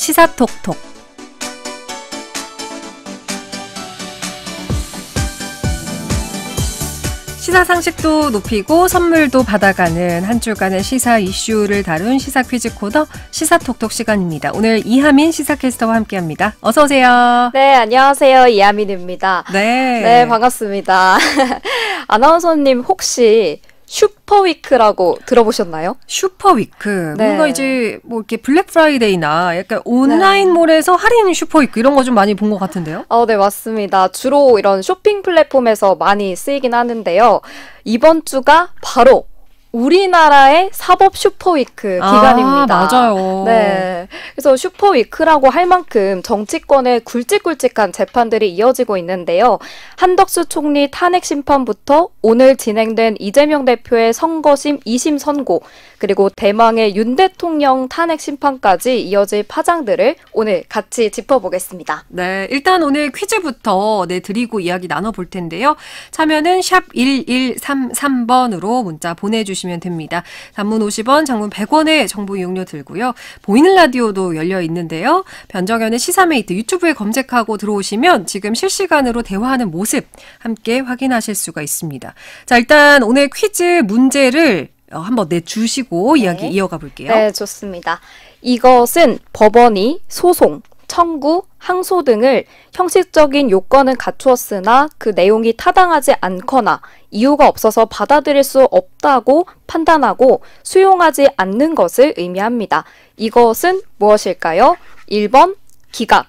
시사톡톡. 시사 상식도 높이고 선물도 받아가는 한 주간의 시사 이슈를 다룬 시사 퀴즈 코너 시사톡톡 시간입니다. 오늘 이하민 시사캐스터와 함께합니다. 어서 오세요. 네, 안녕하세요. 이하민입니다. 네, 반갑습니다. 아나운서님 혹시 슈퍼위크라고 들어보셨나요? 슈퍼위크. 네. 뭔가 이제 뭐 이렇게 블랙 프라이데이나 약간 온라인몰에서 할인 슈퍼위크 이런 거 좀 많이 본 것 같은데요? 네, 맞습니다. 주로 이런 쇼핑 플랫폼에서 많이 쓰이긴 하는데요. 이번 주가 바로 우리나라의 사법 슈퍼위크 기간입니다. 맞아요. 네. 그래서 슈퍼위크라고 할 만큼 정치권의 굵직굵직한 재판들이 이어지고 있는데요. 한덕수 총리 탄핵 심판부터 오늘 진행된 이재명 대표의 선거심 2심 선고, 그리고 대망의 윤 대통령 탄핵 심판까지 이어질 파장들을 오늘 같이 짚어보겠습니다. 네, 일단 오늘 퀴즈부터 드리고 이야기 나눠볼 텐데요. 참여는 샵 1133번으로 문자 보내주시면 됩니다. 단문 50원, 장문 100원의 정보 이용료 들고요. 보이는 라디오도 열려 있는데요. 변정현의 시사메이트 유튜브에 검색하고 들어오시면 지금 실시간으로 대화하는 모습 함께 확인하실 수가 있습니다. 자, 일단 오늘 퀴즈 문제를 한번 내주시고 이야기 이어가 볼게요. 네, 좋습니다. 이것은 법원이 소송, 청구, 항소 등을 형식적인 요건은 갖추었으나 그 내용이 타당하지 않거나 이유가 없어서 받아들일 수 없다고 판단하고 수용하지 않는 것을 의미합니다. 이것은 무엇일까요? 1번 기각,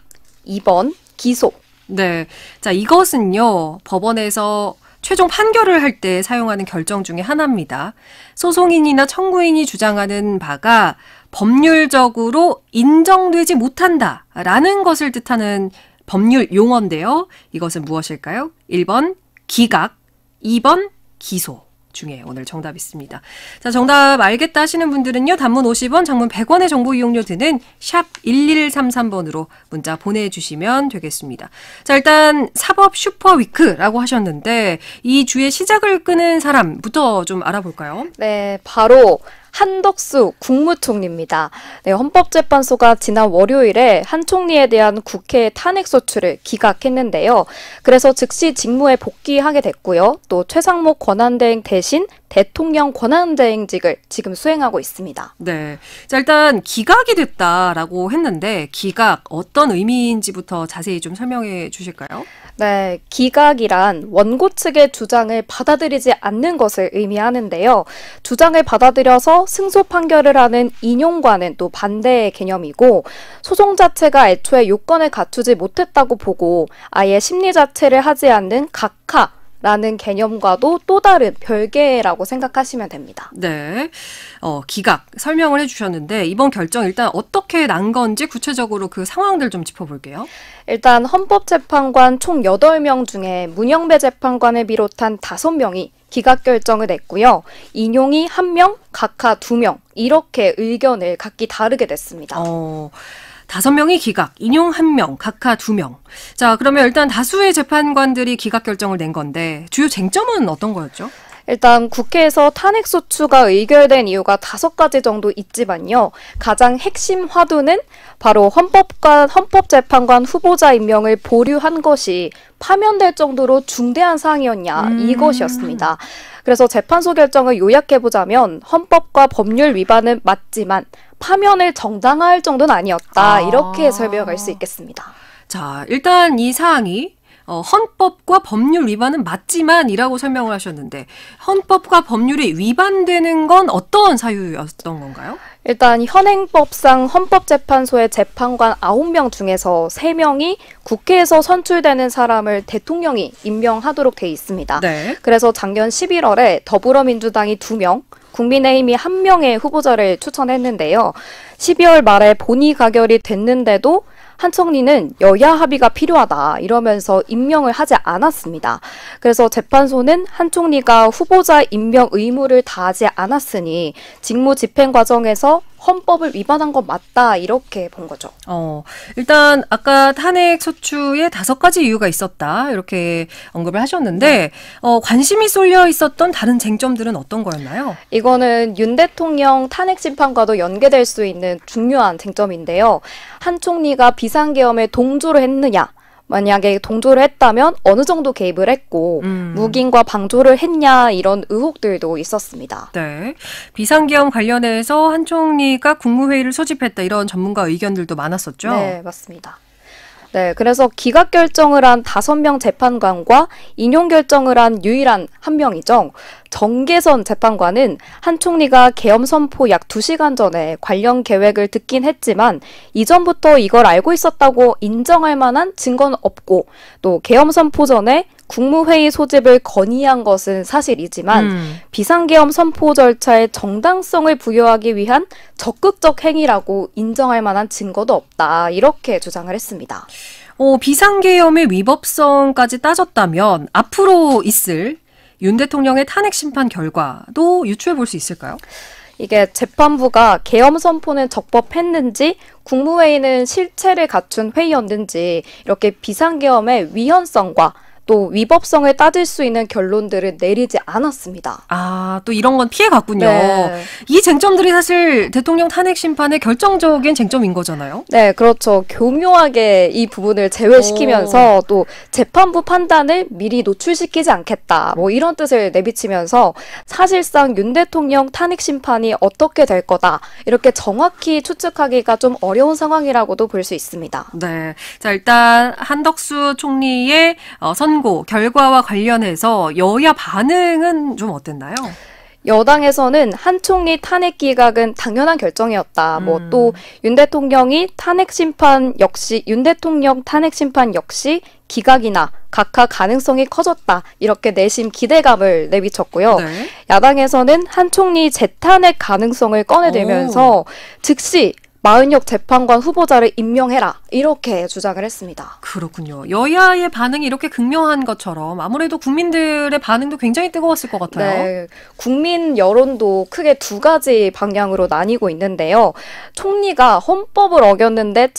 2번 기소. 네, 자, 이것은요, 법원에서 최종 판결을 할 때 사용하는 결정 중에 하나입니다. 소송인이나 청구인이 주장하는 바가 법률적으로 인정되지 못한다라는 것을 뜻하는 법률 용어인데요. 이것은 무엇일까요? 1번 기각, 2번 기소 중에 오늘 정답 있습니다. 자, 정답 알겠다 하시는 분들은요. 단문 50원, 장문 100원의 정보 이용료 드는 샵 1133번으로 문자 보내주시면 되겠습니다. 자, 일단 사법 슈퍼위크라고 하셨는데 이 주의 시작을 끄는 사람부터 좀 알아볼까요? 네, 바로 한덕수 국무총리입니다. 네, 헌법재판소가 지난 월요일에 한 총리에 대한 국회 탄핵소추를 기각했는데요. 그래서 즉시 직무에 복귀하게 됐고요. 또 최상목 권한대행 대신 대통령 권한대행직을 지금 수행하고 있습니다. 네, 자, 일단 기각이 됐다라고 했는데 기각 어떤 의미인지부터 자세히 좀 설명해 주실까요? 네, 기각이란 원고 측의 주장을 받아들이지 않는 것을 의미하는데요. 주장을 받아들여서 승소 판결을 하는 인용과는 또 반대의 개념이고, 소송 자체가 애초에 요건을 갖추지 못했다고 보고 아예 심리 자체를 하지 않는 각하라는 개념과도 또 다른 별개라고 생각하시면 됩니다. 네, 기각 설명을 해주셨는데 이번 결정 일단 어떻게 난 건지 구체적으로 그 상황들 좀 짚어볼게요. 일단 헌법재판관 총 8명 중에 문영배 재판관을 비롯한 5명이 기각 결정을 냈고요. 인용이 1명, 각하 2명 이렇게 의견을 각기 다르게 냈습니다. 5명이 기각, 인용 1명, 각하 2명. 자, 그러면 일단 다수의 재판관들이 기각 결정을 낸 건데 주요 쟁점은 어떤 거였죠? 일단 국회에서 탄핵소추가 의결된 이유가 5가지 정도 있지만요. 가장 핵심 화두는 바로 헌법재판관 후보자 임명을 보류한 것이 파면될 정도로 중대한 사항이었냐 이것이었습니다. 그래서 재판소 결정을 요약해보자면 헌법과 법률 위반은 맞지만 파면을 정당화할 정도는 아니었다. 이렇게 설명할 수 있겠습니다. 자, 일단 이 사항이 헌법과 법률 위반은 맞지만이라고 설명을 하셨는데 헌법과 법률이 위반되는 건 어떤 사유였던 건가요? 일단 현행법상 헌법재판소의 재판관 9명 중에서 3명이 국회에서 선출되는 사람을 대통령이 임명하도록 돼 있습니다. 네. 그래서 작년 11월에 더불어민주당이 2명, 국민의힘이 1명의 후보자를 추천했는데요. 12월 말에 본의 가결이 됐는데도 한 총리는 여야 합의가 필요하다 이러면서 임명을 하지 않았습니다. 그래서 재판소는 한 총리가 후보자 임명 의무를 다하지 않았으니 직무 집행 과정에서 헌법을 위반한 건 맞다 이렇게 본 거죠. 일단 아까 탄핵 소추에 5가지 이유가 있었다 이렇게 언급을 하셨는데 관심이 쏠려 있었던 다른 쟁점들은 어떤 거였나요? 이거는 윤 대통령 탄핵 심판과도 연계될 수 있는 중요한 쟁점인데요. 한 총리가 비상계엄에 동조를 했느냐? 만약에 동조를 했다면 어느 정도 개입을 했고 묵인과 방조를 했냐 이런 의혹들도 있었습니다. 네, 비상계엄 관련해서 한 총리가 국무회의를 소집했다 이런 전문가 의견들도 많았었죠. 네, 맞습니다. 네, 그래서 기각 결정을 한 5명 재판관과 인용 결정을 한 유일한 한 명이죠. 정계선 재판관은 한 총리가 계엄 선포 약 2시간 전에 관련 계획을 듣긴 했지만 이전부터 이걸 알고 있었다고 인정할 만한 증거는 없고 또 계엄 선포 전에 국무회의 소집을 건의한 것은 사실이지만 비상계엄 선포 절차의 정당성을 부여하기 위한 적극적 행위라고 인정할 만한 증거도 없다. 이렇게 주장을 했습니다. 비상계엄의 위법성까지 따졌다면 앞으로 있을 윤 대통령의 탄핵 심판 결과도 유추해 볼 수 있을까요? 이게 재판부가 계엄 선포는 적법했는지 국무회의는 실체를 갖춘 회의였는지 이렇게 비상계엄의 위헌성과 또 위법성을 따질 수 있는 결론들을 내리지 않았습니다. 또 이런 건 피해갔군요. 네. 이 쟁점들이 사실 대통령 탄핵 심판의 결정적인 쟁점인 거잖아요. 네, 그렇죠. 교묘하게 이 부분을 제외시키면서 또 재판부 판단을 미리 노출시키지 않겠다. 뭐 이런 뜻을 내비치면서 사실상 윤 대통령 탄핵 심판이 어떻게 될 거다. 이렇게 정확히 추측하기가 좀 어려운 상황이라고도 볼 수 있습니다. 네. 자, 일단 한덕수 총리의 선고 결과와 관련해서 여야 반응은 좀 어땠나요? 여당에서는 한 총리 탄핵 기각은 당연한 결정이었다. 또 윤 대통령 탄핵 심판 역시 기각이나 각하 가능성이 커졌다. 이렇게 내심 기대감을 내비쳤고요. 네. 야당에서는 한 총리 재탄핵 가능성을 꺼내들면서 즉시 마은혁 재판관 후보자를 임명해라. 이렇게 주장을 했습니다. 그렇군요. 여야의 반응이 이렇게 극명한 것처럼 아무래도 국민들의 반응도 굉장히 뜨거웠을 것 같아요. 네, 국민 여론도 크게 2가지 방향으로 나뉘고 있는데요. 총리가 헌법을 어겼는데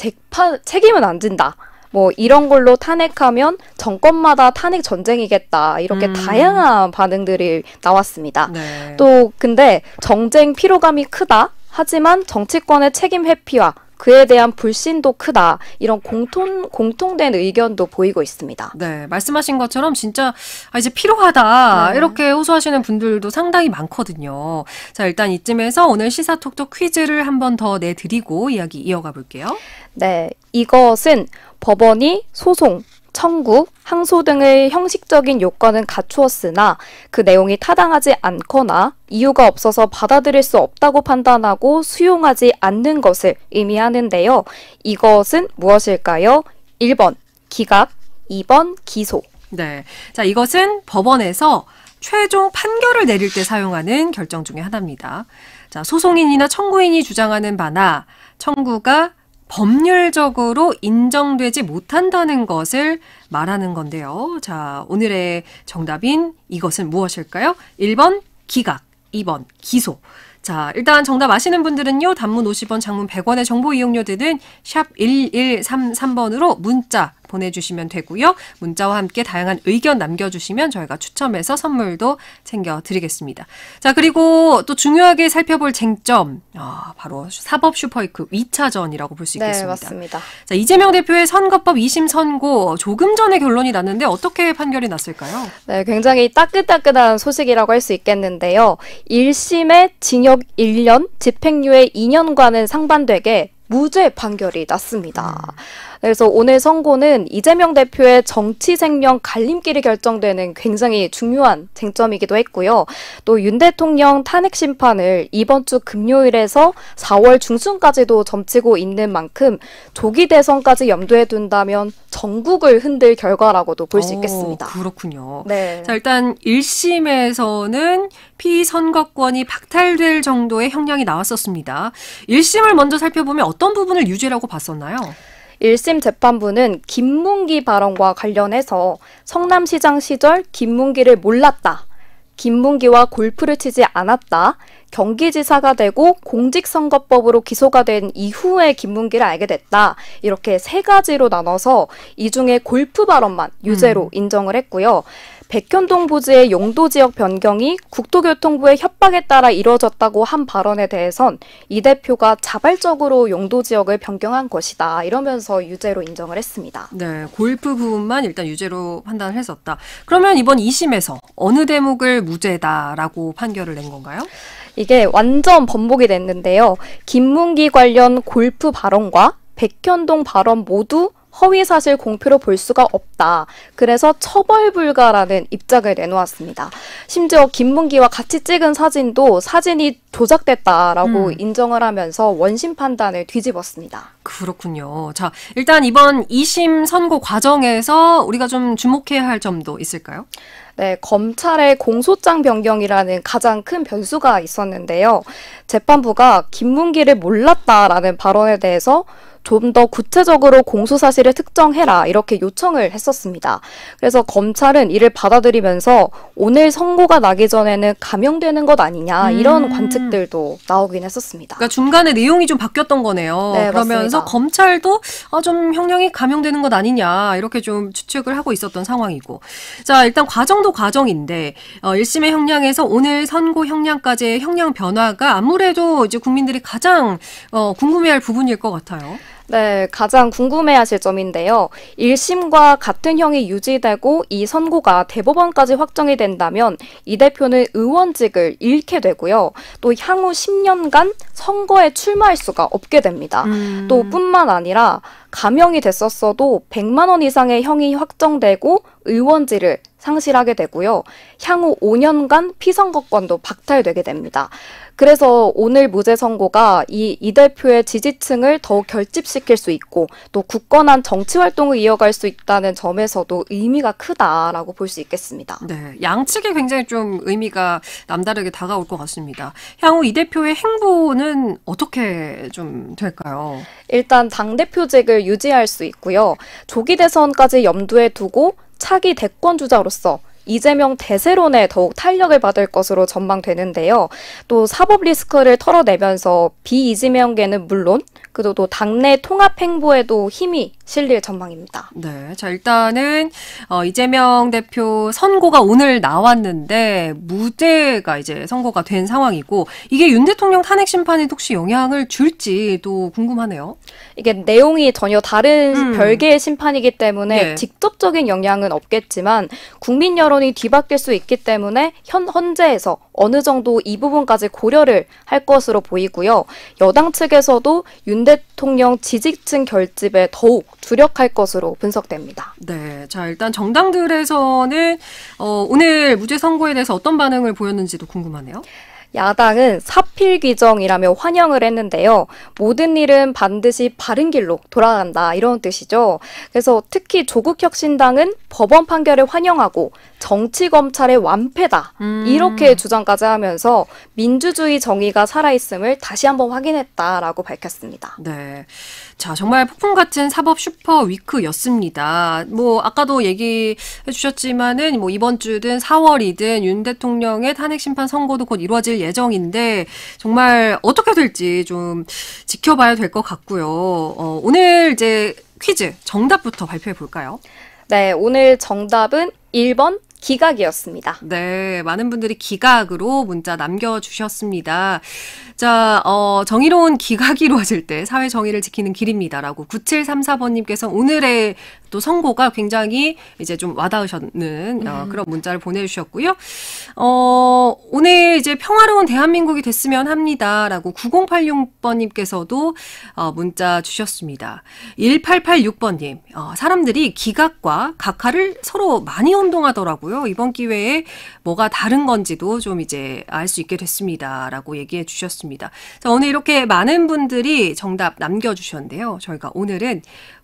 책임은 안 진다. 뭐 이런 걸로 탄핵하면 정권마다 탄핵 전쟁이겠다. 이렇게 다양한 반응들이 나왔습니다. 네. 또 근데 정쟁 피로감이 크다. 하지만 정치권의 책임 회피와 그에 대한 불신도 크다. 이런 공통된 의견도 보이고 있습니다. 네, 말씀하신 것처럼 진짜 이제 필요하다. 네. 이렇게 호소하시는 분들도 상당히 많거든요. 자, 일단 이쯤에서 오늘 시사톡톡 퀴즈를 한 번 더 내드리고 이야기 이어가 볼게요. 네, 이것은 법원이 소송, 청구, 항소 등의 형식적인 요건은 갖추었으나 그 내용이 타당하지 않거나 이유가 없어서 받아들일 수 없다고 판단하고 수용하지 않는 것을 의미하는데요. 이것은 무엇일까요? 1번 기각, 2번 기소. 네, 자, 이것은 법원에서 최종 판결을 내릴 때 사용하는 결정 중에 하나입니다. 자, 소송인이나 청구인이 주장하는 바나 청구가 법률적으로 인정되지 못한다는 것을 말하는 건데요. 자, 오늘의 정답인 이것은 무엇일까요? 1번 기각, 2번 기소. 자, 일단 정답 아시는 분들은요. 단문 50원, 장문 100원의 정보 이용료 드는 샵 1133번으로 문자 보내주시면 되고요. 문자와 함께 다양한 의견 남겨주시면 저희가 추첨해서 선물도 챙겨드리겠습니다. 자, 그리고 또 중요하게 살펴볼 쟁점, 바로 사법 슈퍼위크 2차전이라고 볼 수 있겠습니다. 네, 맞습니다. 자, 이재명 대표의 선거법 2심 선고 조금 전에 결론이 났는데 어떻게 판결이 났을까요? 네, 굉장히 따끈따끈한 소식이라고 할 수 있겠는데요. 1심의 징역 1년, 집행유예 2년과는 상반되게 무죄 판결이 났습니다. 그래서 오늘 선고는 이재명 대표의 정치 생명 갈림길이 결정되는 굉장히 중요한 쟁점이기도 했고요. 또 윤 대통령 탄핵 심판을 이번 주 금요일에서 4월 중순까지도 점치고 있는 만큼 조기 대선까지 염두에 둔다면 전국을 흔들 결과라고도 볼 수 있겠습니다. 그렇군요. 네. 자, 일단 1심에서는 피선거권이 박탈될 정도의 형량이 나왔었습니다. 1심을 먼저 살펴보면 어떤 부분을 유죄라고 봤었나요? 1심 재판부는 김문기 발언과 관련해서 성남시장 시절 김문기를 몰랐다. 김문기와 골프를 치지 않았다. 경기지사가 되고 공직선거법으로 기소가 된 이후에 김문기를 알게 됐다. 이렇게 세 가지로 나눠서 이 중에 골프 발언만 유죄로 인정을 했고요. 백현동 부지의 용도 지역 변경이 국토교통부의 협박에 따라 이루어졌다고 한 발언에 대해선 이 대표가 자발적으로 용도 지역을 변경한 것이다. 이러면서 유죄로 인정을 했습니다. 네, 골프 부분만 일단 유죄로 판단을 했었다. 그러면 이번 2심에서 어느 대목을 무죄다라고 판결을 낸 건가요? 이게 완전 번복이 됐는데요. 김문기 관련 골프 발언과 백현동 발언 모두 허위사실 공표로 볼 수가 없다. 그래서 처벌 불가라는 입장을 내놓았습니다. 심지어 김문기와 같이 찍은 사진도 사진이 조작됐다라고 인정을 하면서 원심 판단을 뒤집었습니다. 그렇군요. 자, 일단 이번 2심 선고 과정에서 우리가 좀 주목해야 할 점도 있을까요? 네, 검찰의 공소장 변경이라는 가장 큰 변수가 있었는데요. 재판부가 김문기를 몰랐다라는 발언에 대해서 좀 더 구체적으로 공소사실을 특정해라 이렇게 요청을 했었습니다. 그래서 검찰은 이를 받아들이면서 오늘 선고가 나기 전에는 감형되는 것 아니냐 이런 관측들도 나오긴 했었습니다. 그러니까 중간에 내용이 좀 바뀌었던 거네요. 네, 그러면서 맞습니다. 검찰도 좀 형량이 감형되는 것 아니냐 이렇게 좀 추측을 하고 있었던 상황이고. 자, 일단 과정도 과정인데 1심의 형량에서 오늘 선고 형량까지의 형량 변화가 아무래도 이제 국민들이 가장 궁금해할 부분일 것 같아요. 네, 가장 궁금해하실 점인데요. 1심과 같은 형이 유지되고 이 선고가 대법원까지 확정이 된다면 이 대표는 의원직을 잃게 되고요. 또 향후 10년간 선거에 출마할 수가 없게 됩니다. 또 뿐만 아니라 감형이 됐었어도 100만 원 이상의 형이 확정되고 의원직을 상실하게 되고요. 향후 5년간 피선거권도 박탈되게 됩니다. 그래서 오늘 무죄 선고가 이 대표의 지지층을 더욱 결집시킬 수 있고 또 굳건한 정치 활동을 이어갈 수 있다는 점에서도 의미가 크다라고 볼 수 있겠습니다. 네, 양측에 굉장히 좀 의미가 남다르게 다가올 것 같습니다. 향후 이 대표의 행보는 어떻게 좀 될까요? 일단 당대표직을 유지할 수 있고요. 조기 대선까지 염두에 두고 차기 대권 주자로서 이재명 대세론에 더욱 탄력을 받을 것으로 전망되는데요. 또 사법 리스크를 털어내면서 비이재명계는 물론 그리고 또 당내 통합 행보에도 힘이 실릴 전망입니다. 네, 자 일단은 이재명 대표 선고가 오늘 나왔는데 무죄가 이제 선고가 된 상황이고 이게 윤 대통령 탄핵 심판에 혹시 영향을 줄지도 궁금하네요. 이게 내용이 전혀 다른 별개의 심판이기 때문에 네. 직접적인 영향은 없겠지만 국민 여론이 뒤바뀔 수 있기 때문에 현재에서 어느 정도 이 부분까지 고려를 할 것으로 보이고요. 여당 측에서도 윤 대통령 지지층 결집에 더욱 주력할 것으로 분석됩니다. 네, 자 일단 정당들에서는 오늘 무죄 선고에 대해서 어떤 반응을 보였는지도 궁금하네요. 야당은 사필 규정이라며 환영을 했는데요. 모든 일은 반드시 바른 길로 돌아간다 이런 뜻이죠. 그래서 특히 조국혁신당은 법원 판결을 환영하고 정치검찰의 완패다 이렇게 주장까지 하면서 민주주의 정의가 살아있음을 다시 한번 확인했다라고 밝혔습니다. 네. 자, 정말 폭풍 같은 사법 슈퍼 위크였습니다. 뭐, 아까도 얘기해 주셨지만은, 뭐, 이번 주든 4월이든 윤 대통령의 탄핵 심판 선고도 곧 이루어질 예정인데, 정말 어떻게 될지 좀 지켜봐야 될 것 같고요. 오늘 이제 퀴즈 정답부터 발표해 볼까요? 네, 오늘 정답은 1번 기각이었습니다. 네, 많은 분들이 기각으로 문자 남겨주셨습니다. 자, 정의로운 기각이 이루어질 때 사회 정의를 지키는 길입니다라고 9734번님께서 오늘의 또 선고가 굉장히 이제 좀 와닿으셨는 그런 문자를 보내주셨고요. 오늘 이제 평화로운 대한민국이 됐으면 합니다라고 9086번님께서도 문자 주셨습니다. 1886번님, 사람들이 기각과 각하를 서로 많이 혼동하더라고요. 이번 기회에 뭐가 다른 건지도 좀 이제 알 수 있게 됐습니다라고 얘기해 주셨습니다. 자, 오늘 이렇게 많은 분들이 정답 남겨주셨는데요. 저희가 오늘은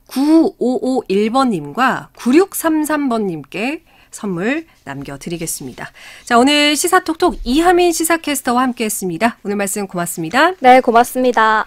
9551번님과 9633번님께 선물 남겨드리겠습니다. 자, 오늘 시사톡톡 이하민 시사캐스터와 함께했습니다. 오늘 말씀 고맙습니다. 네, 고맙습니다.